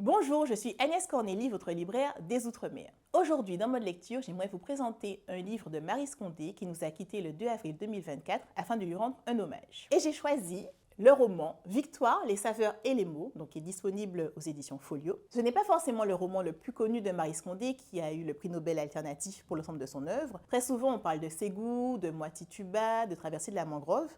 Bonjour, je suis Agnès Cornélie, votre libraire des Outre-mer. Aujourd'hui, dans Mode Lecture, j'aimerais vous présenter un livre de Maryse Condé qui nous a quittés le 2 avril 2024 afin de lui rendre un hommage. Et j'ai choisi le roman Victoire, les saveurs et les mots, donc qui est disponible aux éditions Folio. Ce n'est pas forcément le roman le plus connu de Maryse Condé qui a eu le prix Nobel alternatif pour l'ensemble de son œuvre. Très souvent, on parle de Ségou, de Moiti-Tuba, de Traversée de la mangrove.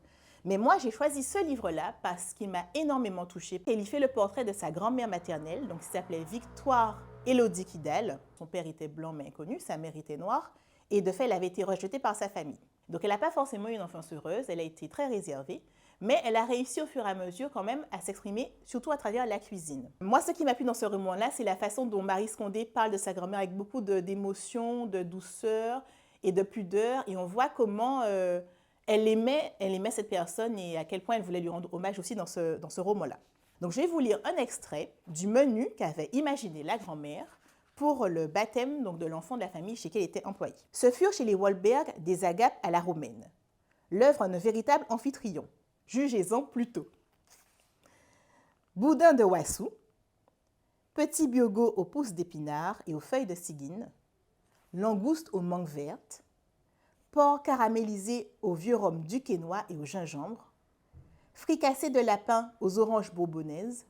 Mais moi, j'ai choisi ce livre-là parce qu'il m'a énormément touchée. Il y fait le portrait de sa grand-mère maternelle, donc qui s'appelait Victoire Élodie Kidal. Son père était blanc mais inconnu, sa mère était noire. Et de fait, elle avait été rejetée par sa famille. Donc elle n'a pas forcément eu une enfance heureuse, elle a été très réservée. Mais elle a réussi au fur et à mesure quand même à s'exprimer, surtout à travers la cuisine. Moi, ce qui m'a plu dans ce roman-là, c'est la façon dont Maryse Condé parle de sa grand-mère avec beaucoup d'émotion, de douceur et de pudeur. Et on voit comment elle aimait cette personne et à quel point elle voulait lui rendre hommage aussi dans ce roman-là. Donc je vais vous lire un extrait du menu qu'avait imaginé la grand-mère pour le baptême donc, de l'enfant de la famille chez qui elle était employée. Ce furent chez les Wahlberg des agapes à la romaine, l'œuvre d'un véritable amphitryon. Jugez-en plutôt. Boudin de Wassou, petit biogo aux pousses d'épinards et aux feuilles de ciguine, langouste aux mangues vertes, porc caramélisé au vieux rhum duquesnois et au gingembre, fricassé de lapin aux oranges bourbonnaises,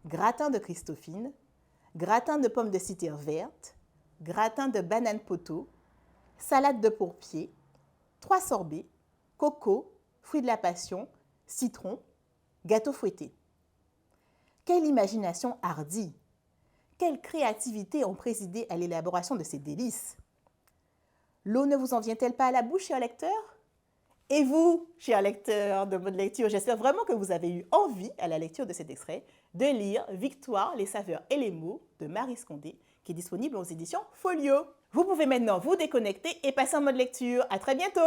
gratin de Christophine, gratin de pommes de citer vertes, gratin de banane poteau, salade de pourpier, 3 sorbets, coco, fruits de la passion, citron, gâteau fouetté. Quelle imagination hardie! Quelle créativité ont présidé à l'élaboration de ces délices! L'eau ne vous en vient-elle pas à la bouche, cher lecteur? Et vous, cher lecteur de Mode Lecture, j'espère vraiment que vous avez eu envie, à la lecture de cet extrait, de lire Victoire, les saveurs et les mots de Maryse Condé, qui est disponible aux éditions Folio. Vous pouvez maintenant vous déconnecter et passer en mode lecture. À très bientôt!